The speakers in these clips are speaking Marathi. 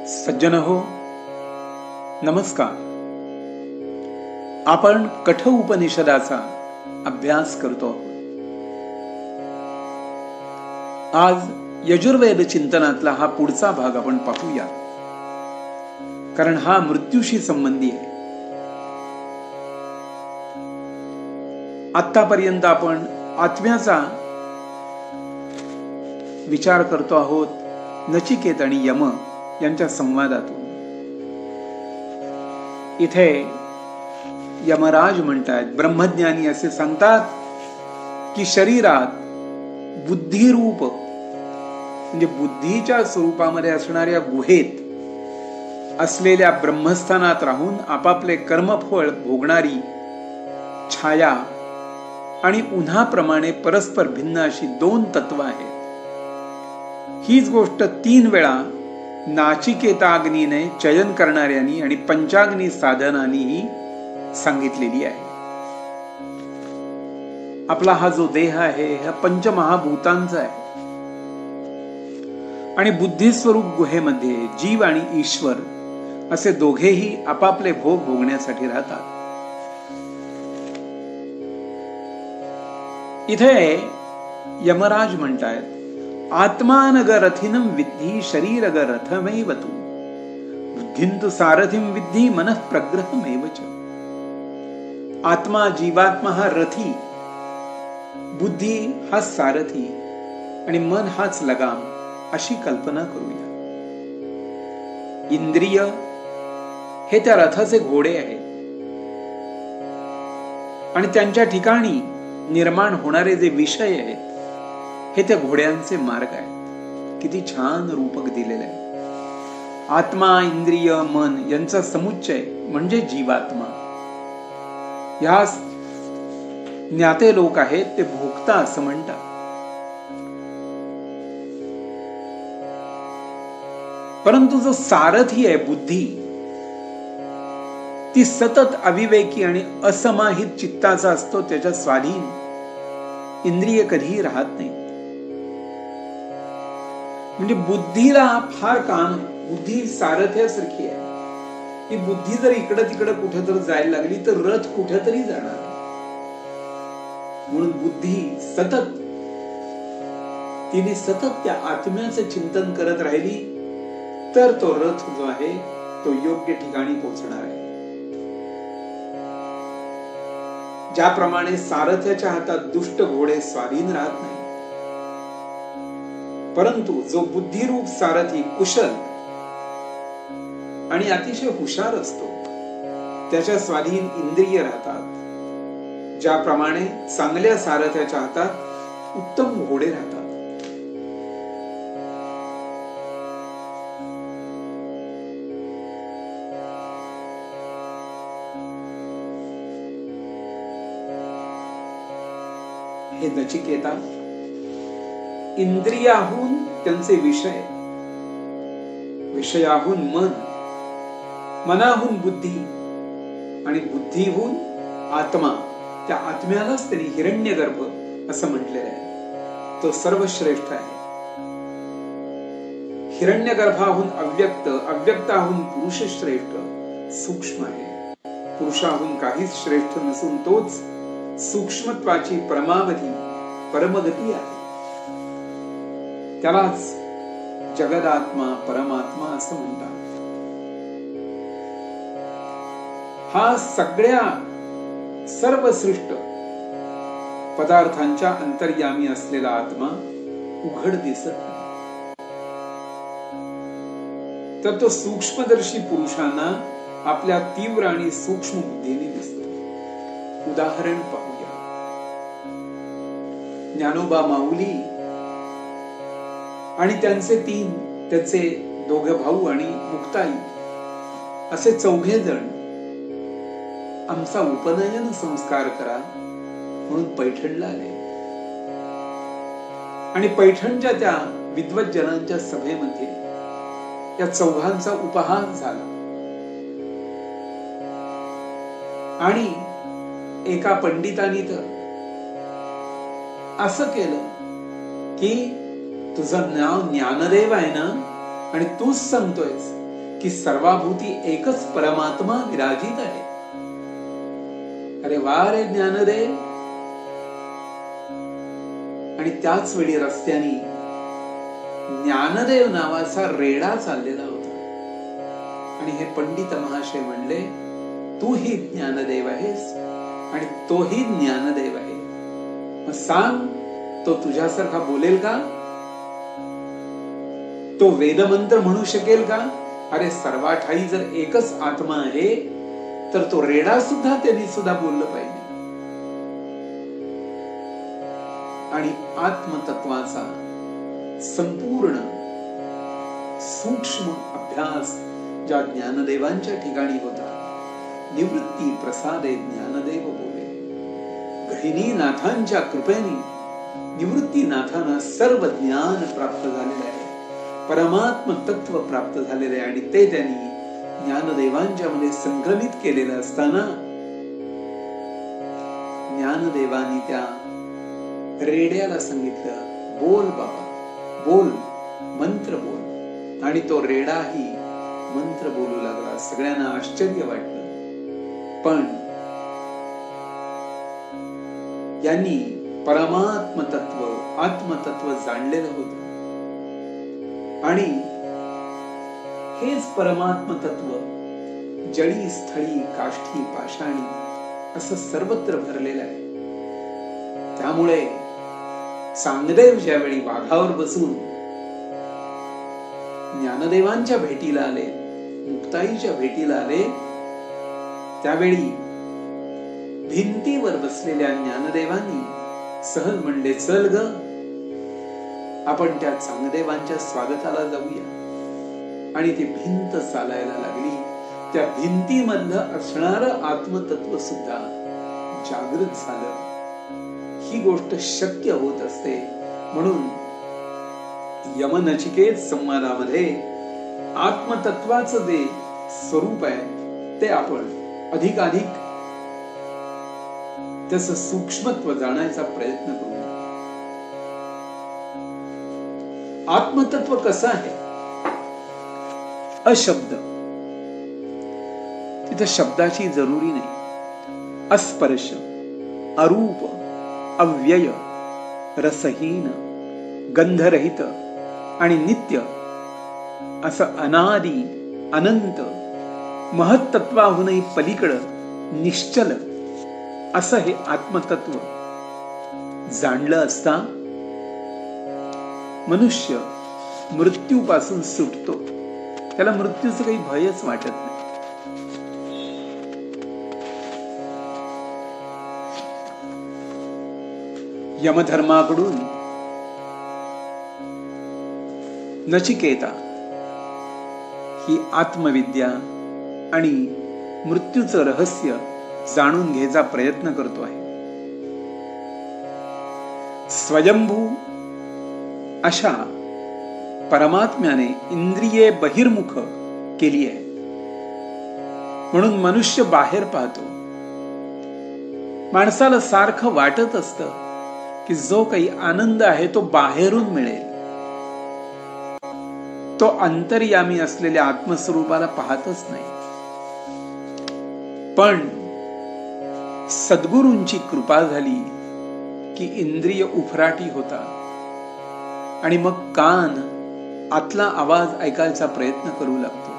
सज्जन हो, नमस्कार. आपण कठ उपनिषदाचा अभ्यास करतो आहोत. आज यजुर्वेद चिंतनातला हा पुढचा भाग आपण पाहूया, कारण हा मृत्यूशी संबंधी आहे. आतापर्यंत आपण आत्म्याचा विचार करतो आहोत नचिकेत आणि यम यांच्या संवादातून. इथे यमराज म्हणतात, ब्रह्मज्ञानी असे सांगतात की शरीरात बुद्धिरूप म्हणजे बुद्धीच्या स्वरूपामध्ये असणाऱ्या गुहेत असलेल्या ब्रह्मस्थानात राहून आपापले कर्मफळ भोगणारी छाया आणि उन्हाप्रमाणे परस्पर भिन्न अशी दोन तत्व आहेत. हीच गोष्ट 3 वेळा नाचिकेताग्नीने चयन करणाऱ्यांनी आणि पंचाग्नी साधनांनीही सांगितलेली आहे. आपला हा जो देह आहे हा पंचमहाभूतांचा आहे आणि बुद्धिस्वरूप गुहेमध्ये जीव आणि ईश्वर असे दोघेही आपापले भोग भोगण्यासाठी राहतात. इथे यमराज म्हणतायत, आत्मानग रथिनं विद्धी शरीरग रथमेव तु बुद्धिंतु सारथिं विद्धी मनः प्रग्रहमेव च. आत्मा जीवात्मा हा रथी, बुद्धी हा सारथी आणि मन हाच लगाम अशी कल्पना करूया. इंद्रिय हे त्या रथाचे घोडे आहेत आणि त्यांच्या ठिकाणी निर्माण होणारे जे विषय आहेत हे त्या घोड्यांचे मार्ग आहेत. किती छान रूपक दिलेले आहे. आत्मा, इंद्रिय, मन यांचा समुच्चय म्हणजे जीवात्मा. या ज्ञाते लोक आहेत ते भोक्ता असं म्हणतात. परंतु जो सारथी आहे बुद्धी, ती सतत अविवेकी आणि असमाहित चित्ताचा असतो. त्याच्या स्वाधीन इंद्रिय कधीही राहत नाही. म्हणजे बुद्धीला फार काम, बुद्धी सारथ्यासारखी आहे. ही बुद्धी जर इकडं तिकडं कुठेतरी जायला लागली तर रथ कुठेतरी जाणार. म्हणून बुद्धी तिने सतत त्या आत्म्याचं चिंतन करत राहिली तर तो रथ जो आहे तो योग्य ठिकाणी पोहोचणार आहे. ज्याप्रमाणे सारथ्याच्या हातात दुष्ट घोडे स्वाधीन राहत नाही, परंतु जो बुद्धिरूप सारथी कुशल आणि अतिशय हुशार असतो त्याच्या स्वाधीन इंद्रिय राहतात. ज्याप्रमाणे चांगल्या सारथ्याच्या हातात उत्तम घोडे राहतात. हे नचिकेता, इंद्रियाहून त्यांचे विषय, विषयाहून मन, मनाहून बुद्धी आणि बुद्धीहून आत्मा. त्या आत्म्यालाच त्यांनी हिरण्यगर्भ असं म्हटलेलं आहे. तो सर्वश्रेष्ठ आहे. हिरण्यगर्भाहून अव्यक्त, अव्यक्ताहून पुरुष श्रेष्ठ सूक्ष्म आहे. पुरुषाहून काहीच श्रेष्ठ नसून तोच सूक्ष्मत्वाची परमावधी परमगती आहे. त्यालाच जगदात्मा परमात्मा असं म्हणतात. हा सगळ्या सर्व सृष्ट पदार्थांच्या अंतर्यामी असलेला आत्मा उघड दिसत नाही, तर तो सूक्ष्मदर्शी पुरुषांना आपल्या तीव्र आणि सूक्ष्म बुद्धीने दिसतो. उदाहरण पाहूया. ज्ञानोबा माऊली आणि त्यांचे 2 भाऊ आणि मुक्ताई असे 4 जण आमचा उपनयन संस्कार करा म्हणून पैठणला आले आणि पैठणच्या त्या विद्वज्जनांच्या सभेमध्ये या 4 उपहार झाला आणि एका पंडितांनी तर असं केलं की तुझं नाव ज्ञानदेव आहे ना आणि तूच सांगतोयस की सर्वाभूती एकच परमात्मा विराजित आहे. अरे वा रे ज्ञानदेव. आणि त्याच वेळी रस्त्याने ज्ञानदेव नावाचा रेडा चाललेला होता. आणि हे पंडित महाशय म्हणले, तू ही ज्ञानदेव आहेस आणि तोही ज्ञानदेव आहे. मग सांग, तो तुझ्यासारखा बोलेल का? तो वेदमंत्र म्हणू शकेल का? अरे सर्वाठाई जर एकच आत्मा आहे तर तो रेडा सुद्धा त्यांनी सुद्धा बोललं पाहिजे. आणि आत्मतत्वाचा संपूर्ण सूक्ष्म अभ्यास ज्या ज्ञानदेवांच्या ठिकाणी होता. निवृत्ती प्रसादे ज्ञानदेव बोले. गहिनीनाथांच्या कृपेने निवृत्तीनाथांना सर्व ज्ञान प्राप्त झालेले आहे, परमात्म तत्व प्राप्त झालेले आहे. आणि ते त्यांनी ज्ञानदेवांच्या मध्ये संक्रमित केलेलं असताना ज्ञानदेवांनी त्या रेड्याला सांगितलं, बोल बाबा, बोल, मंत्र बोल. आणि तो रेडाही मंत्र बोलू लागला. सगळ्यांना आश्चर्य वाटलं. पण यांनी परमात्म तत्व, आत्मतत्व जाणलेलं होतं. आणि हेच परमात्म तत्व जळी, स्थळी, काष्ठी, पाषाणी असं सर्वत्र भरलेलं आहे. त्यामुळे चांगदेव ज्यावेळी वाघावर बसून ज्ञानदेवांच्या भेटीला आले, मुक्ताईच्या भेटीला आले, त्यावेळी भिंतीवर बसलेल्या ज्ञानदेवांनी सहज म्हणले, चल ग, आपण त्या चांगदेवांच्या स्वागताला जाऊया. आणि ती भिंत चालायला लागली. त्या भिंतीमधलं असणारं आत्मतत्व सुद्धा जागृत झालं. ही गोष्ट शक्य होत असते. म्हणून यमनचिकेत संवादामध्ये आत्मतत्वाचं जे स्वरूप आहे ते आपण अधिकाधिक त्याचं सूक्ष्मत्व जाणायचा प्रयत्न करू. आत्मतत्व कसं आहे? अशब्द. तिथं शब्दाची जरुरी नाही. अस्पर्श, अरूप, अव्यय, रसहीन, गंधरहित आणि नित्य असं अनादि, अनंत, महत्तत्वाहूनही पलीकडं निश्चल असं हे आत्मतत्व जाणलं असता मनुष्य मृत्यूपासून सुटतो. त्याला मृत्यूचं काही भयच वाटत नाही. यमधर्माकडून नचिकेता ही आत्मविद्या आणि मृत्यूचं रहस्य जाणून घ्यायचा प्रयत्न करतो आहे. स्वयंभू अशा परमात्म्याने इंद्रिये बहिर्मुख केली आहे. म्हणून मनुष्य बाहेर पाहतो. माणसाला सारखं वाटत असतं की जो काही आनंद आहे तो बाहेरून मिळेल. तो अंतर्यामी असलेल्या आत्मस्वरूपाला पाहतच नाही. पण सद्गुरूंची कृपा झाली की इंद्रिय उफराटी होतात आणि मग कान आतला आवाज ऐकायचा प्रयत्न करू लागतो.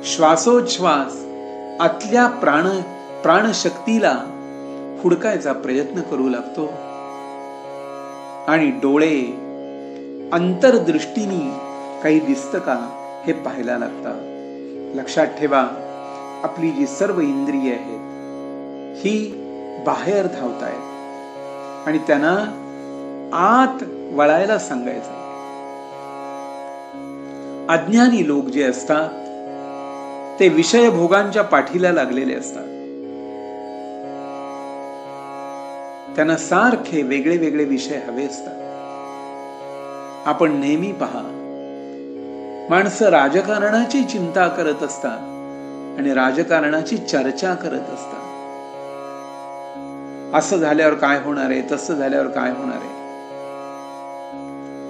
श्वासोच्छ्वास आतल्या प्राणशक्तीला हुडकायचा प्रयत्न करू लागतो. आणि डोळे अंतर्दृष्टीने काही दिसतं का हे पाहायला लागतात. लक्षात ठेवा, आपली जी सर्व इंद्रिये आहेत ही बाहेर धावतायत आणि त्यांना आत वळायला सांगायचं. अज्ञानी लोक जे असतात ते विषय भोगांच्या पाठीला लागलेले असतात. त्यांना सारखे वेगळे वेगळे विषय हवे असतात. आपण नेहमी पहा, माणसं राजकारणाची चिंता करत असतात आणि राजकारणाची चर्चा करत असतात. असं झाल्यावर काय होणार आहे, तसं झाल्यावर काय होणार आहे.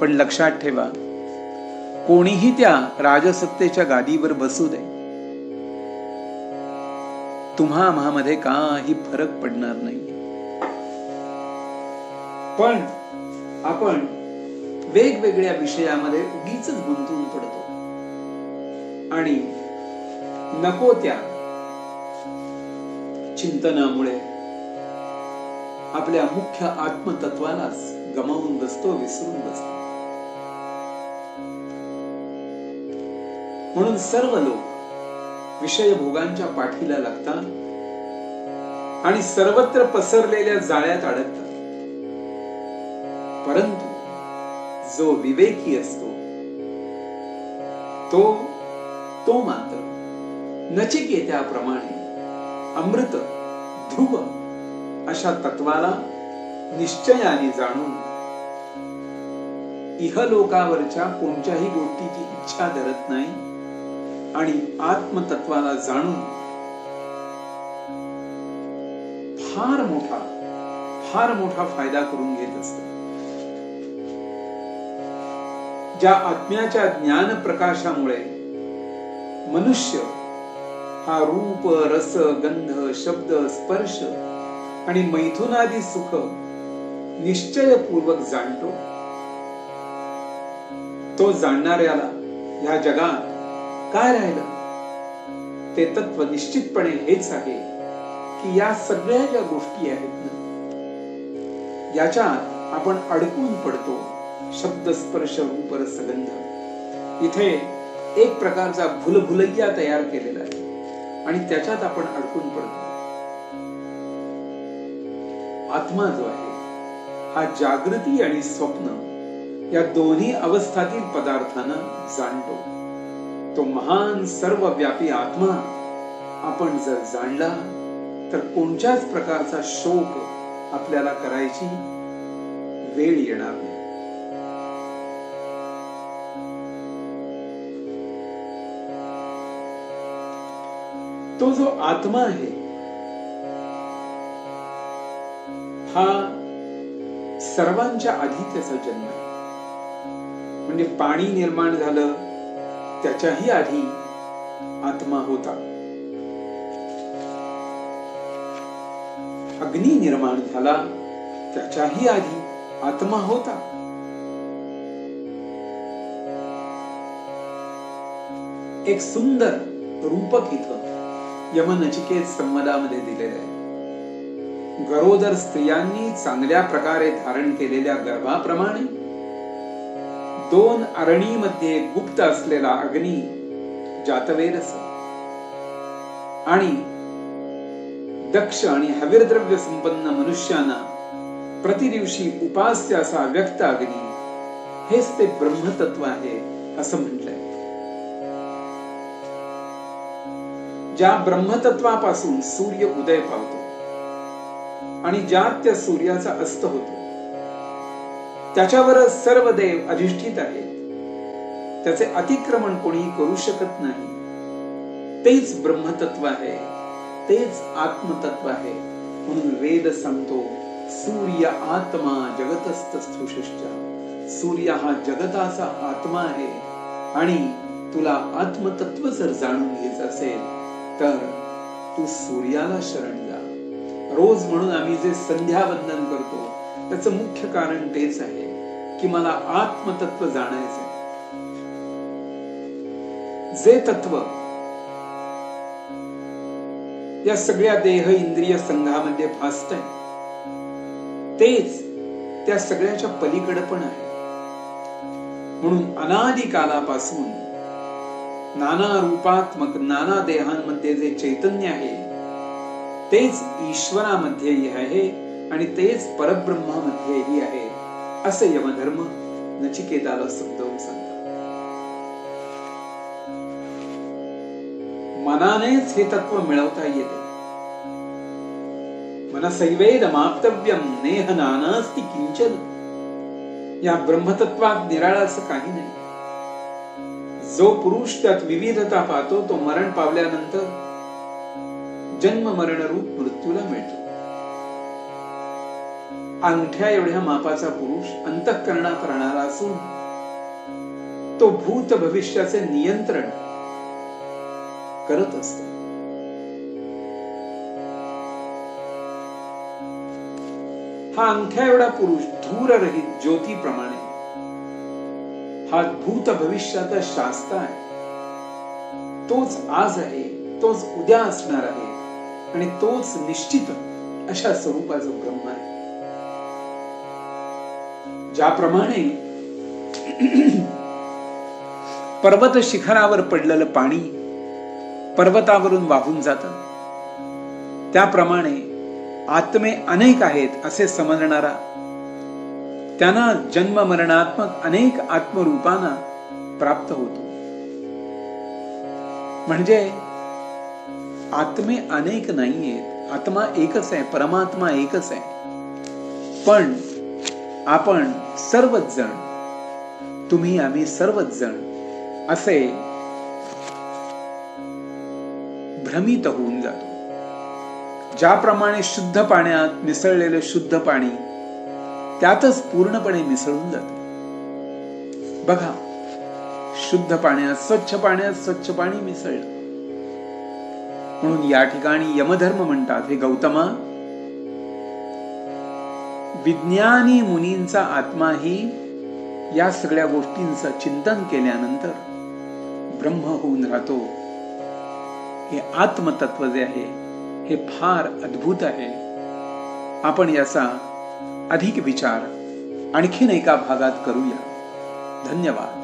पण लक्षात ठेवा, कोणीही त्या राजसत्तेच्या गादीवर बसू दे, तुम्हा आम्हामध्ये काही फरक पडणार नाही. पण आपण वेगवेगळ्या विषयामध्ये उगीच गुंतून पडतो आणि नको त्या चिंतनामुळे आपल्या मुख्य आत्मतत्वालाच गमावून बसतो, विसरून बसतो. म्हणून सर्व लोक विषय भोगांच्या पाठीला लागतात आणि सर्वत्र पसरलेल्या जाळ्यात अडकतात. परंतु जो विवेकी असतो तो मात्र नचिकेत्याप्रमाणे अमृत ध्रुव अशा तत्वाला निश्चयाने जाणून इहलोकावरच्या कोणत्याही गोष्टीची इच्छा धरत नाही आणि आत्मतत्वाला जाणून फार मोठा फायदा करून घेत असतो. ज्या आत्म्याच्या ज्ञान प्रकाशामुळे मनुष्य हा रूप, रस, गंध, शब्द, स्पर्श आणि मैथुनादी सुख निश्चयपूर्वक जाणतो, तो जाणणाऱ्याला या जगात काय राहिलं ते तत्व निश्चितपणे हेच आहे की या सगळ्या ज्या गोष्टी आहेत ना, याच्यात आपण अडकून पडतो. शब्द, स्पर्श, रूप, रस, गंध, इथे एक प्रकारचा भुलभुलैया तयार केलेला आहे आणि त्याच्यात आपण अडकून पडतो. आत्मा जो आहे हा जागृती आणि स्वप्न या दोन्ही अवस्थातील पदार्थांना जाणतो. तो महान सर्वव्यापी आत्मा आपण जर जाणला तर कोणत्याच प्रकारचा शोक आपल्याला करायची वेळ येणार नाही. तो जो आत्मा आहे हा सर्वांच्या आधी त्याचा जन्म आहे. म्हणजे पाणी निर्माण झालं त्याच्याही आधी आत्मा होता. अग्नी निर्माण झाला त्याच्याही आधी आत्मा होता. एक सुंदर रूपक इथं यमनचिकेत संवादामध्ये दिलेलं आहे. गरोदर स्त्रियांनी चांगल्या प्रकारे धारण केलेल्या गर्भाप्रमाणे दोन अरणीमध्ये गुप्त असलेला अग्नी जातवेरस आणि दक्ष आणि हविर्द्रव्य संपन्न मनुष्यांना प्रतिदिवशी उपास्य असा व्यक्त अग्नी, हेच ते ब्रह्मतत्व आहे असं म्हटलंय. ज्या ब्रह्मतत्वापासून सूर्य उदय पावतो आणि ज्यात त्या सूर्याचा अस्त होतो त्याच्यावर सर्व देव अधिष्ठित आहेत. त्याचे अतिक्रमण कोणी करू शकत नाही. तेच ब्रह्मतत्व आहे, तेच आत्मतत्व आहे. म्हणून वेद सांगतो सूर्य आत्मा जगतस्तस्थुषश्च. सूर्य हा जगताचा आत्मा आहे आणि तुला आत्मतत्व जर जाणून घ्यायचं असेल तर तू सूर्याला शरण जा. रोज म्हणून आम्ही जे संध्यावंदन करतो त्याचं मुख्य कारण तेच आहे की मला आत्मतत्व जाणायचं. जे तत्व या सगळ्या देह इंद्रिय संघामध्ये भासतंय तेच त्या सगळ्याच्या पलीकडे पण आहे. म्हणून अनादी कालापासून नाना रूपात्मक नाना देहांमध्ये जे चैतन्य आहे तेच ईश्वरामध्येही आहे आणि तेच परब्रह्मामध्येही आहे असे यमधर्म नचिकेताला समजावून सांगतात. मनानेच हे तत्व मिळवता येते. मनसैवेदमाप्तव्यं नेह नानास्ति किंचन. या ब्रह्मतत्वात निराळाचं काही नाही. जो पुरुष त्यात विविधता पाहतो तो मरण पावल्यानंतर जन्म मरण रूप मृत्यूला मिळतो. अंगठ्या एवढ्या मापाचा पुरुष अंतःकरणात राहणारा असून तो भूत भविष्याचे नियंत्रण करत असतो. हा अंगठ्या एवढा पुरुष धूररहित ज्योतीप्रमाणे हा भूत भविष्याचा शास्त्र आहे. तोच आज आहे, तोच उद्या असणार आहे आणि तोच निश्चित अशा स्वरूपाचं ब्रह्म आहे. ज्याप्रमाणे पर्वत शिखरावर पडलेलं पाणी पर्वतावरून वाहून जातं, त्याप्रमाणे आत्मे अनेक आहेत असे समजणारा त्यांना जन्म मरणात्मक अनेक आत्मरूपांना प्राप्त होतो. म्हणजे आत्मे अनेक नाहीयेत, आत्मा एकच आहे, परमात्मा एकच आहे. पण आपण सर्वच जण, तुम्ही आम्ही सर्वच जण असे भ्रमित होऊन जातो. ज्याप्रमाणे शुद्ध पाण्यात मिसळलेलं शुद्ध पाणी त्यातच पूर्णपणे मिसळून जाते. बघा, शुद्ध पाण्यात स्वच्छ पाणी मिसळलं. म्हणून या ठिकाणी यमधर्म म्हणतात, हे गौतमा, विज्ञानी मुनींचा आत्माही या सगळ्या गोष्टींचं चिंतन केल्यानंतर ब्रह्म होऊन राहतो. हे आत्मतत्व जे आहे हे फार अद्भुत आहे. आपण याचा अधिक विचार आणखीन एका भागात करूया. धन्यवाद.